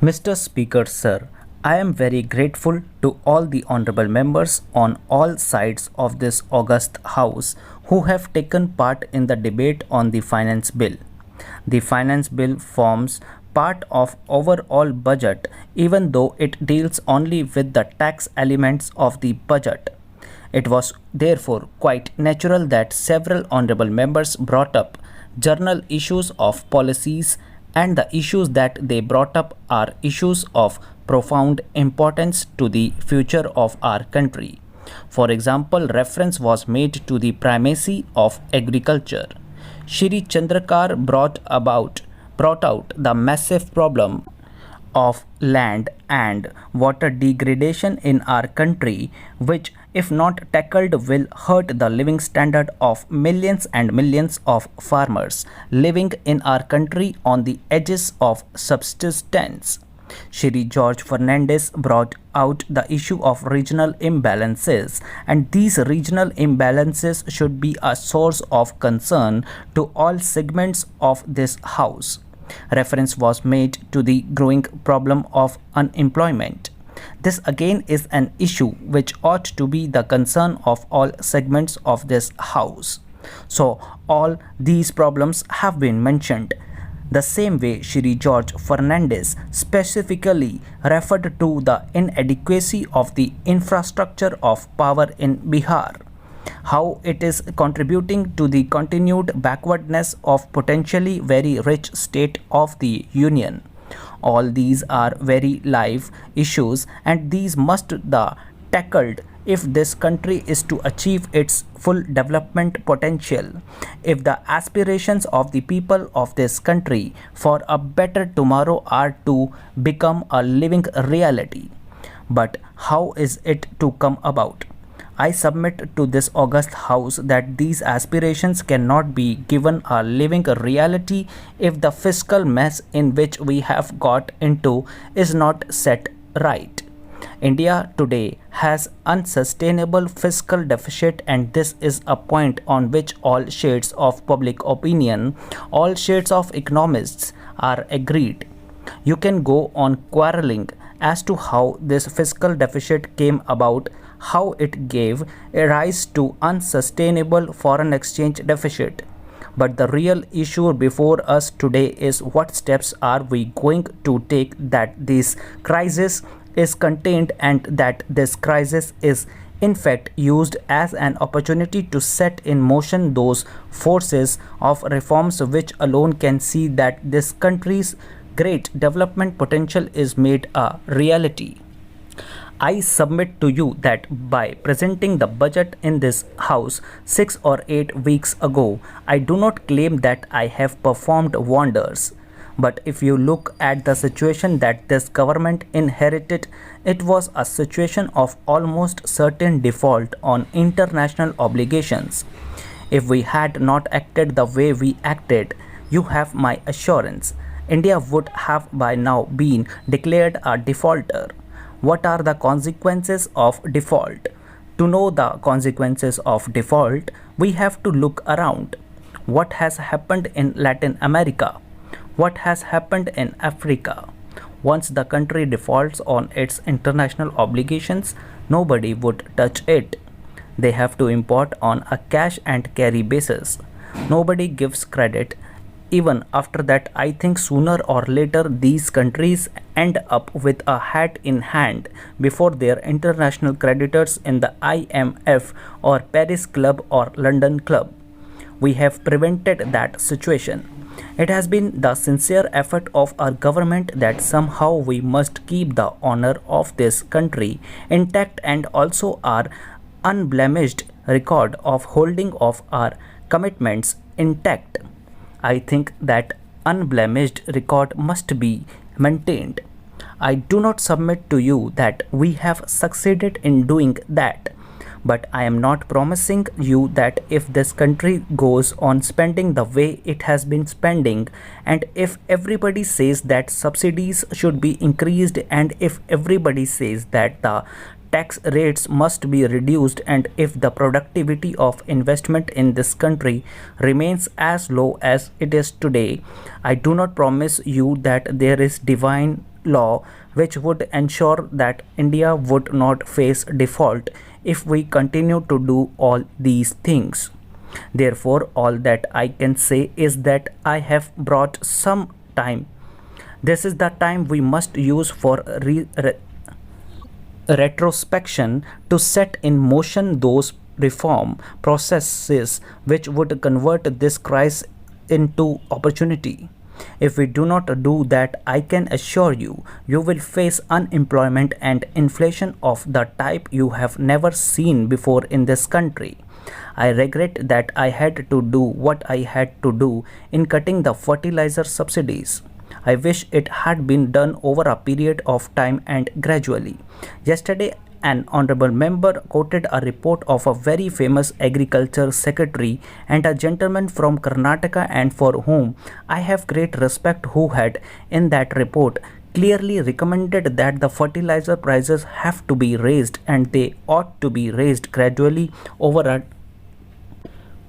Mr. Speaker, sir, I am very grateful to all the honorable members on all sides of this august House who have taken part in the debate on the Finance Bill. The Finance Bill forms part of overall budget even though it deals only with the tax elements of the budget. It was therefore quite natural that several honorable members brought up journal issues of policies, and the issues that they brought up are issues of profound importance to the future of our country. For example, reference was made to the primacy of agriculture. Shri Chandrakar brought out the massive problem of land and water degradation in our country, which, if not tackled, will hurt the living standard of millions and millions of farmers living in our country on the edges of subsistence. Shri George Fernandez brought out the issue of regional imbalances, and these regional imbalances should be a source of concern to all segments of this House. Reference was made to the growing problem of unemployment. This again is an issue which ought to be the concern of all segments of this House. So, all these problems have been mentioned. The same way Shri George Fernandez specifically referred to the inadequacy of the infrastructure of power in Bihar, how it is contributing to the continued backwardness of potentially very rich state of the union. All these are very live issues, and these must be tackled if this country is to achieve its full development potential, if the aspirations of the people of this country for a better tomorrow are to become a living reality. But how is it to come about? I submit to this august House that these aspirations cannot be given a living reality if the fiscal mess in which we have got into is not set right. India today has unsustainable fiscal deficit, and this is a point on which all shades of public opinion, all shades of economists are agreed. You can go on quarreling as to how this fiscal deficit came about, how it gave rise to unsustainable foreign exchange deficit. But the real issue before us today is what steps are we going to take that this crisis is contained and that this crisis is in fact used as an opportunity to set in motion those forces of reforms which alone can see that this country's great development potential is made a reality. I submit to you that by presenting the budget in this House 6 or 8 weeks ago, I do not claim that I have performed wonders. But if you look at the situation that this government inherited, it was a situation of almost certain default on international obligations. If we had not acted the way we acted, you have my assurance, India would have by now been declared a defaulter. What are the consequences of default? To know the consequences of default, we have to look around. What has happened in Latin America? What has happened in Africa? Once the country defaults on its international obligations, nobody would touch it. They have to import on a cash and carry basis. Nobody gives credit. Even after that, I think sooner or later these countries end up with a hat in hand before their international creditors in the IMF or Paris Club or London Club. We have prevented that situation. It has been the sincere effort of our government that somehow we must keep the honor of this country intact and also our unblemished record of holding of our commitments intact. I think that unblemished record must be maintained. I do not submit to you that we have succeeded in doing that. But I am not promising you that if this country goes on spending the way it has been spending, and if everybody says that subsidies should be increased, and if everybody says that the tax rates must be reduced, and if the productivity of investment in this country remains as low as it is today, I do not promise you that there is divine law which would ensure that India would not face default if we continue to do all these things. Therefore, all that I can say is that I have brought some time. This is the time we must use for retrospection to set in motion those reform processes which would convert this crisis into opportunity. If we do not do that, I can assure you, you will face unemployment and inflation of the type you have never seen before in this country. I regret that I had to do what I had to do in cutting the fertilizer subsidies. I wish it had been done over a period of time and gradually. Yesterday, an honorable member quoted a report of a very famous agriculture secretary and a gentleman from Karnataka, and for whom I have great respect, who had in that report clearly recommended that the fertilizer prices have to be raised, and they ought to be raised gradually over a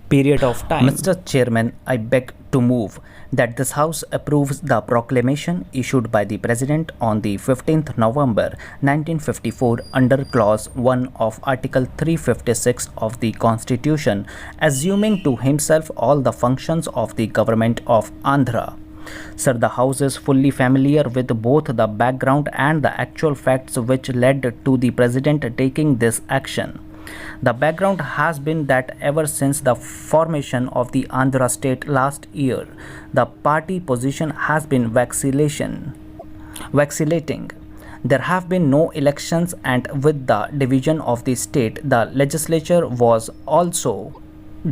period of time. Mr. Chairman, I beg to move that this House approves the proclamation issued by the President on the 15th November 1954 under Clause 1 of Article 356 of the Constitution, assuming to himself all the functions of the Government of Andhra. Sir, the House is fully familiar with both the background and the actual facts which led to the President taking this action. The background has been that ever since the formation of the Andhra state last year, the party position has been vacillating. There have been no elections, and with the division of the state, the legislature was also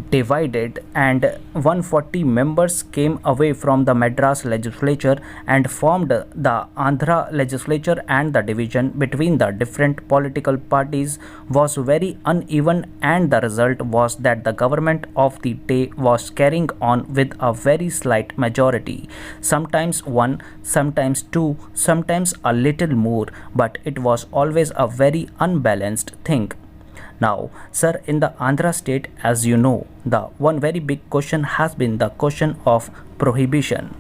divided, and 140 members came away from the Madras legislature and formed the Andhra legislature, and the division between the different political parties was very uneven, and the result was that the government of the day was carrying on with a very slight majority, sometimes one, sometimes two, sometimes a little more, but it was always a very unbalanced thing. Now, sir, in the Andhra state, as you know, the one very big question has been the question of prohibition.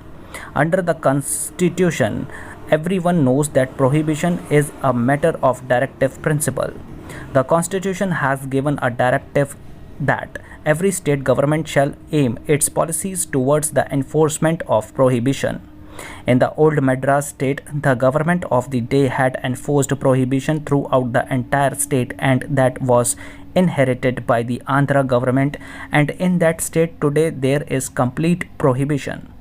Under the Constitution, everyone knows that prohibition is a matter of directive principle. The Constitution has given a directive that every state government shall aim its policies towards the enforcement of prohibition. In the old Madras state, the government of the day had enforced prohibition throughout the entire state, and that was inherited by the Andhra government, and in that state today there is complete prohibition.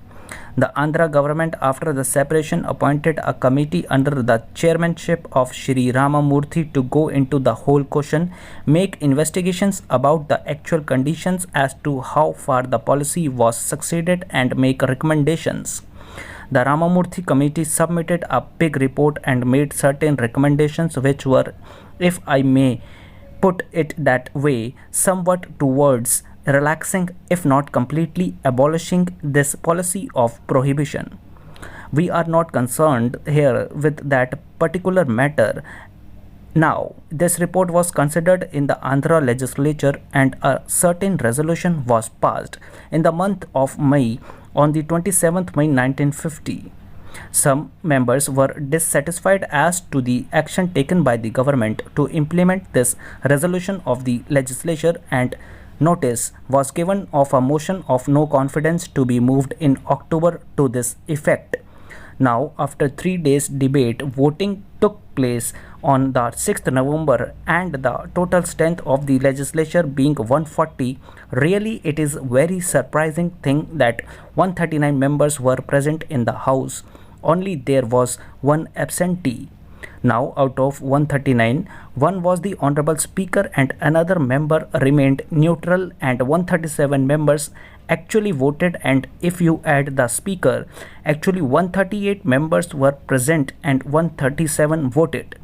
The Andhra government, after the separation, appointed a committee under the chairmanship of Shri Ramamurthy to go into the whole question, make investigations about the actual conditions as to how far the policy was succeeded, and make recommendations. The Ramamurthy committee submitted a big report and made certain recommendations which were, if I may put it that way, somewhat towards relaxing, if not completely abolishing, this policy of prohibition. We are not concerned here with that particular matter. Now, this report was considered in the Andhra legislature, and a certain resolution was passed in the month of May, on the 27th May 1950. Some members were dissatisfied as to the action taken by the government to implement this resolution of the legislature, and notice was given of a motion of no confidence to be moved in October to this effect. Now, after 3 days debate, voting took place on the 6th November, and the total strength of the legislature being 140, really it is very surprising thing that 139 members were present in the House. Only there was one absentee. Now, out of 139, one was the Honorable Speaker and another member remained neutral, and 137 members actually voted, and if you add the Speaker, actually 138 members were present and 137 voted.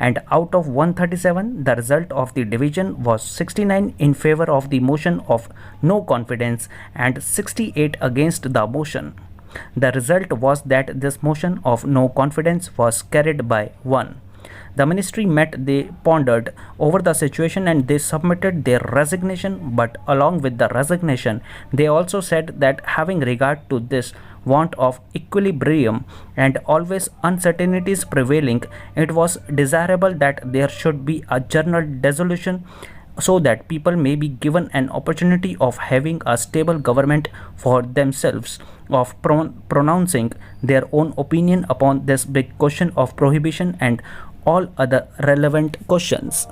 And out of 137, the result of the division was 69 in favor of the motion of no confidence and 68 against the motion. The result was that this motion of no confidence was carried by 1. The ministry met, they pondered over the situation and they submitted their resignation, but along with the resignation, they also said that having regard to this want of equilibrium and always uncertainties prevailing, it was desirable that there should be a general dissolution so that people may be given an opportunity of having a stable government for themselves, of pronouncing their own opinion upon this big question of prohibition and all other relevant questions.